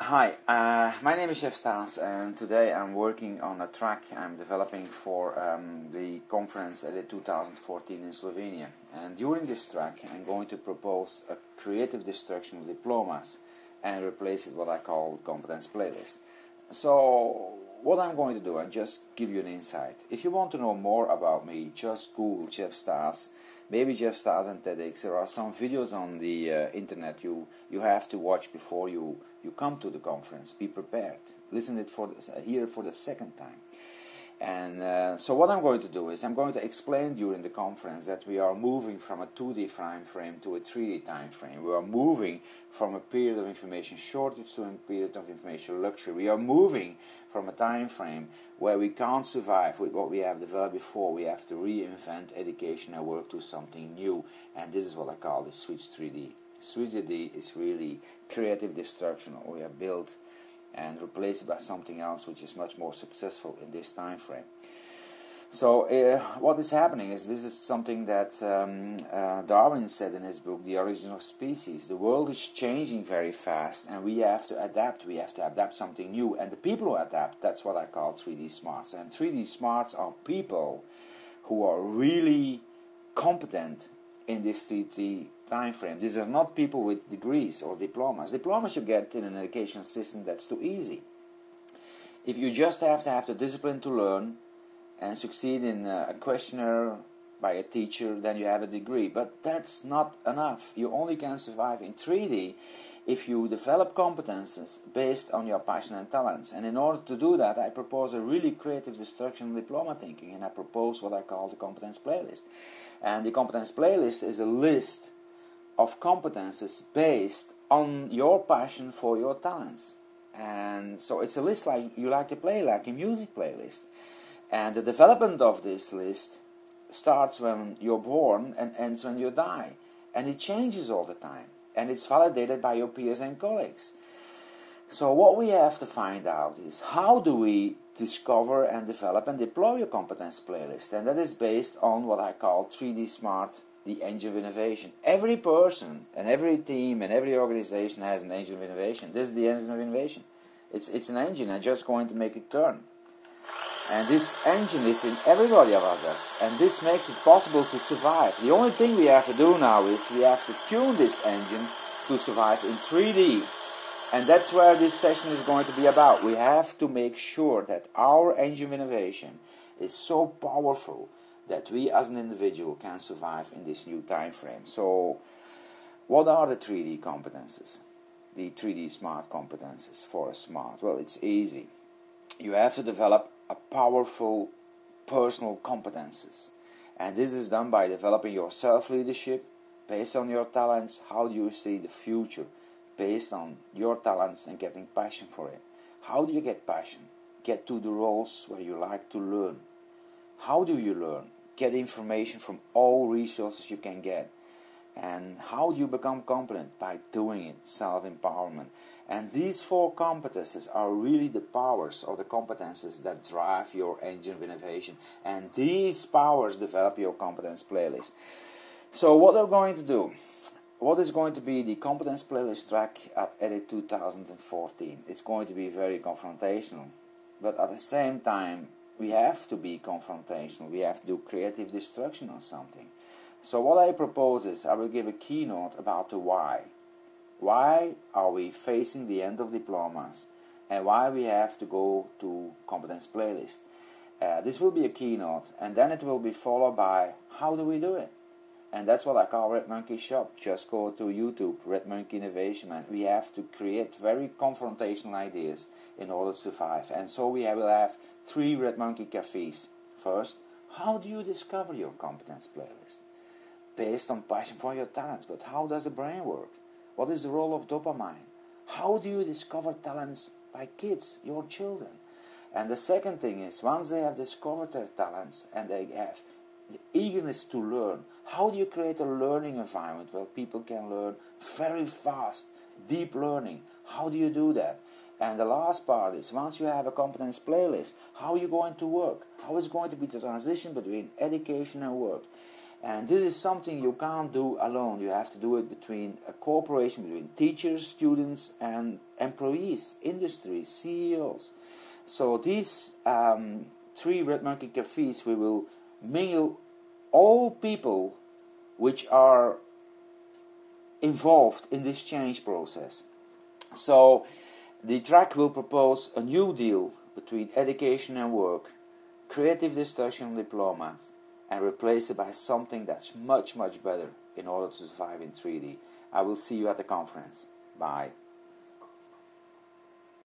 Hi, my name is Jef Staes, and today I'm working on a track I'm developing for the conference Edid 2014 in Slovenia. And during this track I'm going to propose a creative destruction of diplomas and replace it with what I call competence playlist. So what I'm going to do, I'll just give you an insight. If you want to know more about me, just Google Jef Staes, maybe Jef Staes and TEDx. There are some videos on the internet you have to watch before you come to the conference. Be prepared. Listen it hear it for the second time. And so what I'm going to do is I'm going to explain during the conference that we are moving from a 2D time frame to a 3D time frame. We are moving from a period of information shortage to a period of information luxury. We are moving from a time frame where we can't survive with what we have developed before. We have to reinvent education and work to something new. And this is what I call the Switch 3D. Switch 3D is really creative destruction. We have built and replace it by something else which is much more successful in this time frame. So what is happening is this is something that Darwin said in his book, The Origin of Species. The world is changing very fast and we have to adapt. We have to adapt something new. And the people who adapt, that's what I call 3D smarts. And 3D smarts are people who are really competent in this 3D time frame. These are not people with degrees or diplomas. Diplomas you get in an education system, that's too easy. If you just have to have the discipline to learn and succeed in a questionnaire by a teacher, then you have a degree. But that's not enough. You only can survive in 3D if you develop competences based on your passion and talents. And in order to do that, I propose a really creative destruction diploma thinking, and I propose what I call the competence playlist. And the competence playlist is a list of competences based on your passion for your talents. And so it's a list like you like to play, like a music playlist. And the development of this list starts when you're born and ends when you die. And it changes all the time. And it's validated by your peers and colleagues. So what we have to find out is how do we discover and develop and deploy a competence playlist. And that is based on what I call 3D Smart, the engine of innovation. Every person and every team and every organization has an engine of innovation. This is the engine of innovation. It's an engine and just going to make it turn. And this engine is in everybody of us, and this makes it possible to survive. The only thing we have to do now is we have to tune this engine to survive in 3D. And that's where this session is going to be about. We have to make sure that our engine of innovation is so powerful that we as an individual can survive in this new time frame. So what are the 3D competences? The 3D smart competences for a smart? Well, it's easy. You have to develop a powerful personal competences. And this is done by developing your self-leadership based on your talents. How do you see the future based on your talents and getting passion for it? How do you get passion? Get to the roles where you like to learn. How do you learn? Get information from all resources you can get. And how do you become competent? By doing it, self-empowerment. And these four competences are really the powers or the competences that drive your engine of innovation. And these powers develop your competence playlist. So what I'm going to do, what is going to be the competence playlist track at Edid 2014? It's going to be very confrontational. But at the same time, we have to be confrontational. We have to do creative destruction on something. So what I propose is I will give a keynote about the why. Why are we facing the end of diplomas and why we have to go to competence playlist. This will be a keynote, and then it will be followed by how do we do it. And that's what I call Red Monkey Shop. Just go to YouTube, Red Monkey Innovation, and we have to create very confrontational ideas in order to survive. And so we will have 3 Red Monkey cafes. First, how do you discover your competence playlist? Based on passion for your talents, but how does the brain work? What is the role of dopamine? How do you discover talents by kids, your children? And the second thing is, once they have discovered their talents and they have the eagerness to learn, how do you create a learning environment where people can learn very fast, deep learning? How do you do that? And the last part is, once you have a competence playlist, how are you going to work? How is going to be the transition between education and work? And this is something you can't do alone. You have to do it between a cooperation between teachers, students, and employees, industry, CEOs. So these 3 Red Monkey Cafes, we will mingle all people which are involved in this change process. So the track will propose a new deal between education and work, creative discussion on diplomas, and replace it by something that's much, much better in order to survive in 3D. I will see you at the conference. Bye.